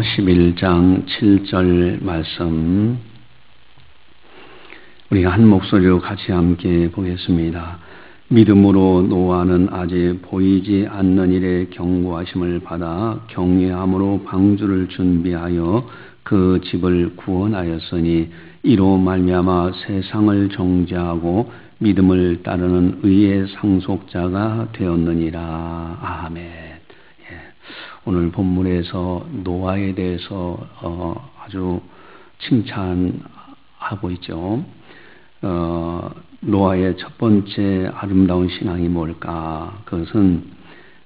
11장 7절 말씀 우리가 한 목소리로 같이 함께 보겠습니다. 믿음으로 노아는 아직 보이지 않는 일에 경고하심을 받아 경외함으로 방주를 준비하여 그 집을 구원하였으니 이로 말미암아 세상을 정죄하고 믿음을 따르는 의의 상속자가 되었느니라. 아멘. 오늘 본문에서 노아에 대해서 아주 칭찬하고 있죠. 노아의 첫 번째 아름다운 신앙이 뭘까? 그것은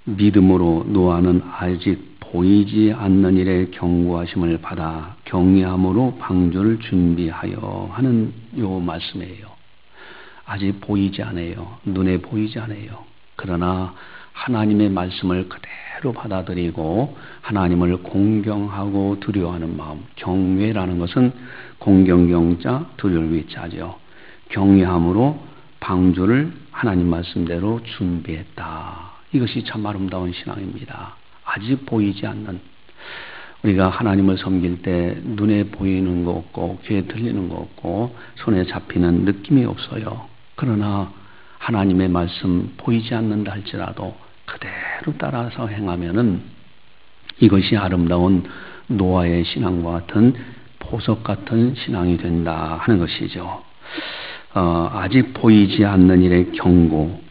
믿음으로 노아는 아직 보이지 않는 일에 경고하심을 받아 경외함으로 방주를 준비하여 하는 요 말씀이에요. 아직 보이지 않아요. 눈에 보이지 않아요. 그러나 하나님의 말씀을 그대로 받아들이고 하나님을 공경하고 두려워하는 마음, 경외라는 것은 공경경자 두려울 위자죠. 경외함으로 방주를 하나님 말씀대로 준비했다. 이것이 참 아름다운 신앙입니다. 아직 보이지 않는, 우리가 하나님을 섬길 때 눈에 보이는 거 없고 귀에 들리는 거 없고 손에 잡히는 느낌이 없어요. 그러나 하나님의 말씀 보이지 않는다 할지라도 그대로 따라서 행하면은 이것이 아름다운 노아의 신앙과 같은 보석 같은 신앙이 된다 하는 것이죠. 아직 보이지 않는 일에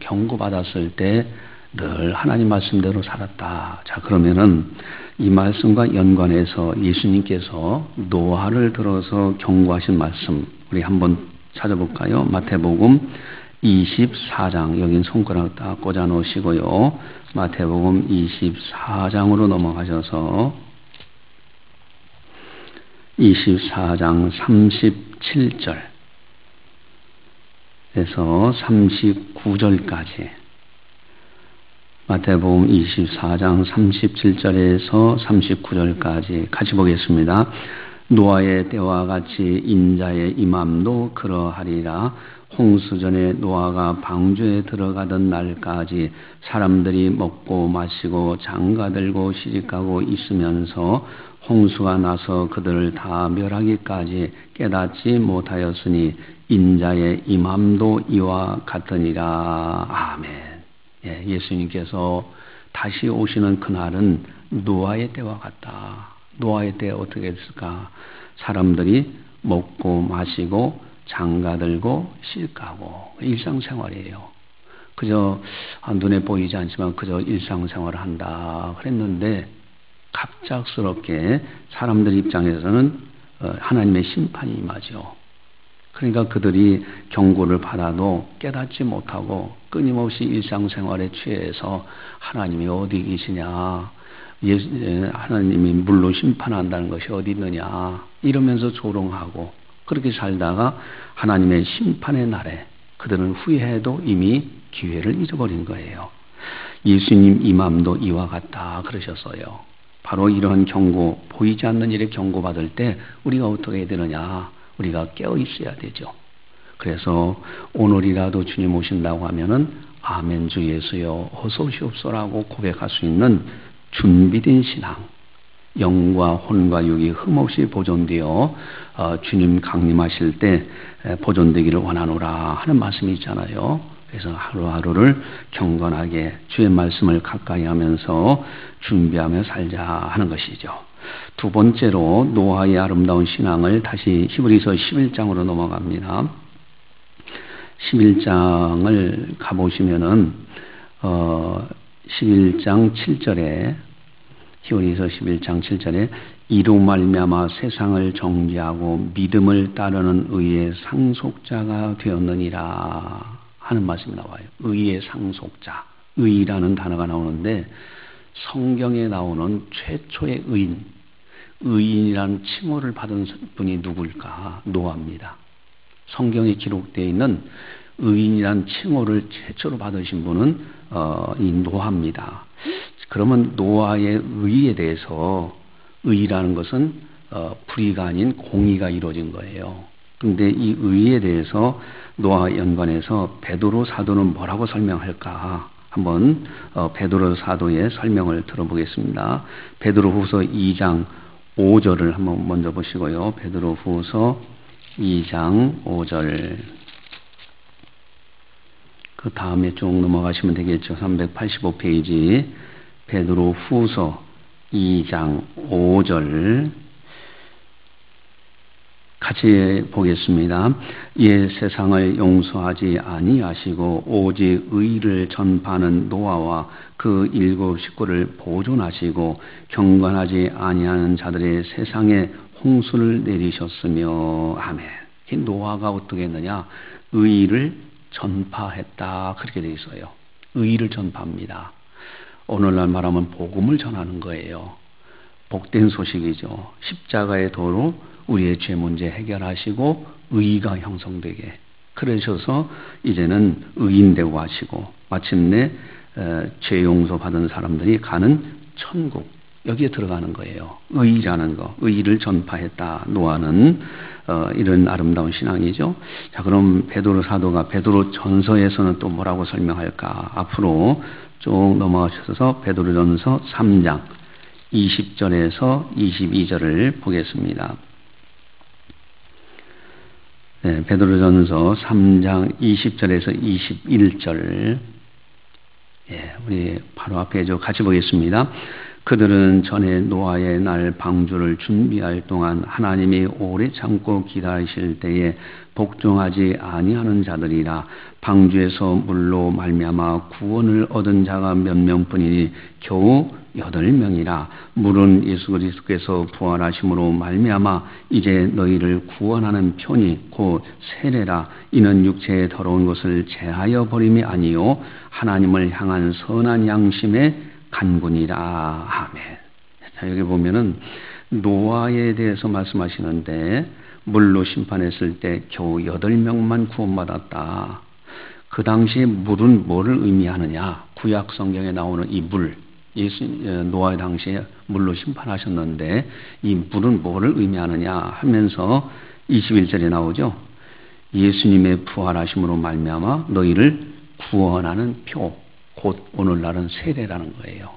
경고받았을 때 늘 하나님 말씀대로 살았다. 자, 그러면은 이 말씀과 연관해서 예수님께서 노아를 들어서 경고하신 말씀 우리 한번 찾아볼까요? 마태복음 24장, 여긴 손가락 딱 꽂아 놓으시고요. 마태복음 24장으로 넘어가셔서 24장 37절에서 39절까지 마태복음 24장 37절에서 39절까지 같이 보겠습니다. 노아의 때와 같이 인자의 임함도 그러하리라. 홍수전에 노아가 방주에 들어가던 날까지 사람들이 먹고 마시고 장가들고 시집가고 있으면서 홍수가 나서 그들을 다 멸하기까지 깨닫지 못하였으니 인자의 임함도 이와 같으니라. 아멘. 예수님께서 다시 오시는 그날은 노아의 때와 같다. 노아의 때 어떻게 했을까? 사람들이 먹고 마시고 장가들고 시집가고 일상생활이에요. 그저 눈에 보이지 않지만 그저 일상생활을 한다 그랬는데 갑작스럽게 사람들 입장에서는 하나님의 심판이 임하죠. 그러니까 그들이 경고를 받아도 깨닫지 못하고 끊임없이 일상생활에 취해서 하나님이 어디 계시냐, 하나님이 물로 심판한다는 것이 어디 있느냐 이러면서 조롱하고 그렇게 살다가 하나님의 심판의 날에 그들은 후회해도 이미 기회를 잊어버린 거예요. 예수님 임함도 이와 같다 그러셨어요. 바로 이러한 경고, 보이지 않는 일에 경고받을 때 우리가 어떻게 해야 되느냐, 우리가 깨어 있어야 되죠. 그래서 오늘이라도 주님 오신다고 하면은 아멘 주 예수여 어서 오시옵소라고 고백할 수 있는 준비된 신앙, 영과 혼과 육이 흠없이 보존되어 주님 강림하실 때 보존되기를 원하노라 하는 말씀이 있잖아요. 그래서 하루하루를 경건하게 주의 말씀을 가까이 하면서 준비하며 살자 하는 것이죠. 두 번째로 노아의 아름다운 신앙을 다시 히브리서 11장으로 넘어갑니다. 11장을 가보시면은 11장 7절에 히브리서 11장 7절에 이로 말미암아 세상을 정죄하고 믿음을 따르는 의의 상속자가 되었느니라 하는 말씀이 나와요. 의의 상속자, 의라는 단어가 나오는데 성경에 나오는 최초의 의인이라는 칭호를 받은 분이 누굴까? 노아입니다. 성경에 기록되어 있는 의인이라는 칭호를 최초로 받으신 분은 이 노아입니다. 그러면 노아의 의에 대해서 의라는 것은 불의가 아닌 공의가 이루어진 거예요. 그런데 이 의에 대해서 노아와 연관해서 베드로 사도는 뭐라고 설명할까? 한번 베드로 사도의 설명을 들어보겠습니다. 베드로후서 2장 5절을 한번 먼저 보시고요. 베드로후서 2장 5절. 그 다음에 쭉 넘어가시면 되겠죠. 385페이지 베드로후서 2장 5절 같이 보겠습니다. 예, 세상을 용서하지 아니하시고 오직 의를 전파하는 노아와 그 7 식구를 보존하시고 경건하지 아니하는 자들의 세상에 홍수를 내리셨으며. 아멘. 이 노아가 어떻게 했느냐? 의를 전파했다. 그렇게 되어 있어요. 의를 전파합니다. 오늘날 말하면 복음을 전하는 거예요. 복된 소식이죠. 십자가의 도로 우리의 죄 문제 해결하시고 의가 형성되게 그러셔서 이제는 의인되고 하시고 마침내 죄 용서 받은 사람들이 가는 천국, 여기에 들어가는 거예요. 의라는 거, 의를 전파했다. 노아는 이런 아름다운 신앙이죠. 자, 그럼 베드로 사도가 베드로 전서에서는 또 뭐라고 설명할까? 앞으로 쭉 넘어가셔서 베드로 전서 3장 20절에서 22절을 보겠습니다. 네, 베드로전서 3장 20절에서 21절. 예, 우리 바로 앞에 같이 보겠습니다. 그들은 전에 노아의 날 방주를 준비할 동안 하나님이 오래 참고 기다리실 때에 복종하지 아니하는 자들이라. 방주에서 물로 말미암아 구원을 얻은 자가 몇 명뿐이니 겨우 8명이라. 물은 예수 그리스도께서 부활하심으로 말미암아 이제 너희를 구원하는 편이 곧 세례라. 이는 육체의 더러운 것을 제하여 버림이 아니요 하나님을 향한 선한 양심의 간군이라. 아멘. 자, 여기 보면은 노아에 대해서 말씀하시는데 물로 심판했을 때 겨우 8명만 구원받았다. 그 당시에 물은 뭐를 의미하느냐? 구약 성경에 나오는 이 물, 노아 당시에 물로 심판하셨는데 이 물은 뭐를 의미하느냐 하면서 21절에 나오죠. 예수님의 부활하심으로 말미암아 너희를 구원하는 표, 곧 오늘날은 세례라는 거예요.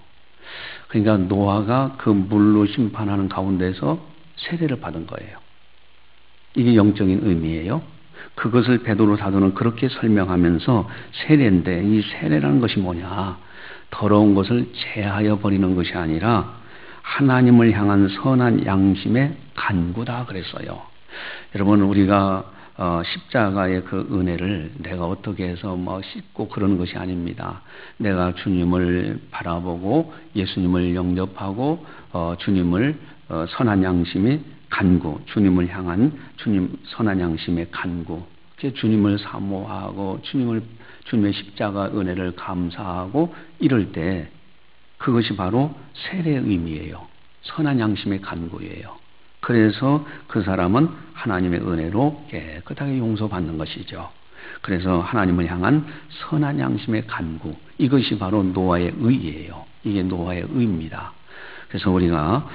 그러니까 노아가 그 물로 심판하는 가운데서 세례를 받은 거예요. 이게 영적인 의미예요. 그것을 베드로 사도는 그렇게 설명하면서 세례인데 이 세례라는 것이 뭐냐? 더러운 것을 제하여 버리는 것이 아니라 하나님을 향한 선한 양심의 간구다 그랬어요. 여러분, 우리가 십자가의 그 은혜를 내가 어떻게 해서 씻고 그러는 것이 아닙니다. 내가 주님을 바라보고 예수님을 영접하고 주님을 선한 양심의 간구, 주님을 향한 주님 선한 양심의 간구, 주님을 사모하고 주님의 십자가 은혜를 감사하고 이럴 때 그것이 바로 세례의 의미예요. 선한 양심의 간구예요. 그래서 그 사람은 하나님의 은혜로 깨끗하게 용서받는 것이죠. 그래서 하나님을 향한 선한 양심의 간구, 이것이 바로 노아의 의예요. 이게 노아의 의입니다. 그래서 우리가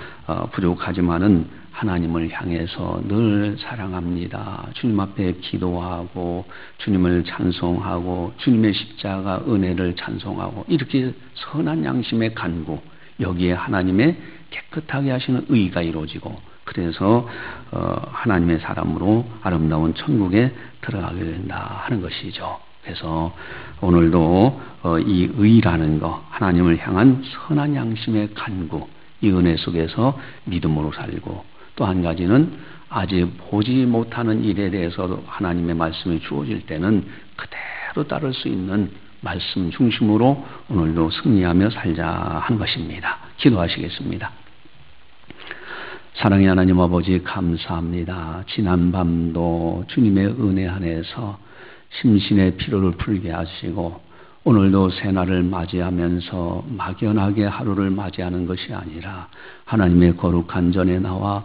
부족하지만은 하나님을 향해서 늘 사랑합니다. 주님 앞에 기도하고 주님을 찬송하고 주님의 십자가 은혜를 찬송하고 이렇게 선한 양심의 간구, 여기에 하나님의 깨끗하게 하시는 의가 이루어지고 그래서 하나님의 사람으로 아름다운 천국에 들어가게 된다 하는 것이죠. 그래서 오늘도 이 의라는 거, 하나님을 향한 선한 양심의 간구, 이 은혜 속에서 믿음으로 살고 또 한 가지는 아직 보지 못하는 일에 대해서도 하나님의 말씀이 주어질 때는 그대로 따를 수 있는 말씀 중심으로 오늘도 승리하며 살자 하는 것입니다. 기도하시겠습니다. 사랑의 하나님 아버지 감사합니다. 지난 밤도 주님의 은혜 안에서 심신의 피로를 풀게 하시고 오늘도 새날을 맞이하면서 막연하게 하루를 맞이하는 것이 아니라 하나님의 거룩한 전에 나와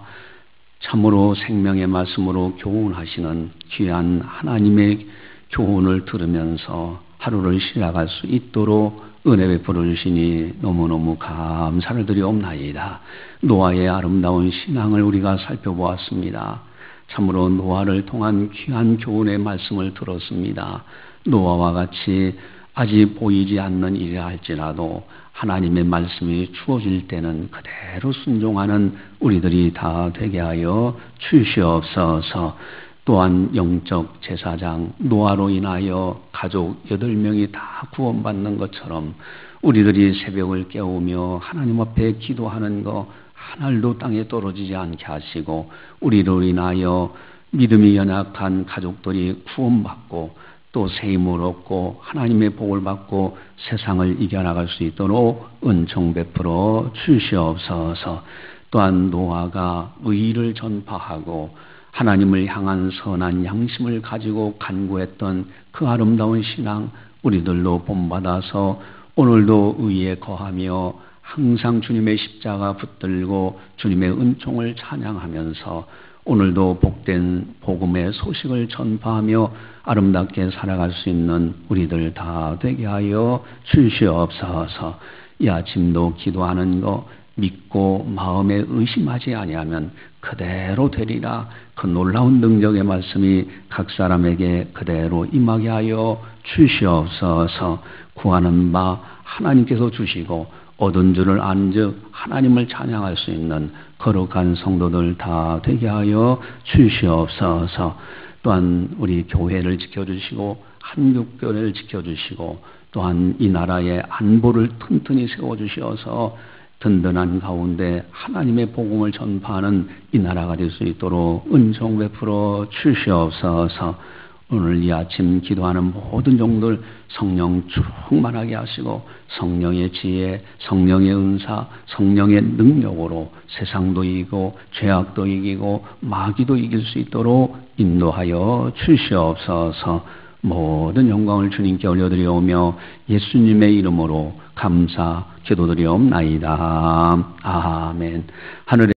참으로 생명의 말씀으로 교훈하시는 귀한 하나님의 교훈을 들으면서 하루를 시작할 수 있도록 은혜 베풀어 주시니 너무너무 감사를 드리옵나이다. 노아의 아름다운 신앙을 우리가 살펴보았습니다. 참으로 노아를 통한 귀한 교훈의 말씀을 들었습니다. 노아와 같이 아직 보이지 않는 일이라 할지라도 하나님의 말씀이 주어질 때는 그대로 순종하는 우리들이 다 되게 하여 주시옵소서. 또한 영적 제사장 노아로 인하여 가족 8명이 다 구원받는 것처럼 우리들이 새벽을 깨우며 하나님 앞에 기도하는 거 하늘도 땅에 떨어지지 않게 하시고 우리로 인하여 믿음이 연약한 가족들이 구원받고 또 새 힘을 얻고 하나님의 복을 받고 세상을 이겨나갈 수 있도록 은총 베풀어 주시옵소서. 또한 노아가 의의를 전파하고 하나님을 향한 선한 양심을 가지고 간구했던 그 아름다운 신앙 우리들로 본받아서 오늘도 의에 거하며 항상 주님의 십자가 붙들고 주님의 은총을 찬양하면서 오늘도 복된 복음의 소식을 전파하며 아름답게 살아갈 수 있는 우리들 다 되게 하여 주시옵소서. 이 아침도 기도하는 거 믿고 마음에 의심하지 아니하면 그대로 되리라. 그 놀라운 능력의 말씀이 각 사람에게 그대로 임하게 하여 주시옵소서. 구하는 바 하나님께서 주시고 얻은 줄을 안즉 하나님을 찬양할 수 있는 거룩한 성도들 다 되게 하여 주시옵소서. 또한 우리 교회를 지켜주시고 한국교회를 지켜주시고 또한 이 나라의 안보를 튼튼히 세워주시어서 든든한 가운데 하나님의 복음을 전파하는 이 나라가 될 수 있도록 은총 베풀어 주시옵소서. 오늘 이 아침 기도하는 모든 종들 성령 충만하게 하시고 성령의 지혜, 성령의 은사, 성령의 능력으로 세상도 이기고 죄악도 이기고 마귀도 이길 수 있도록 인도하여 주시옵소서. 모든 영광을 주님께 올려드리오며 예수님의 이름으로 감사 기도드리옵나이다. 아멘. 하늘에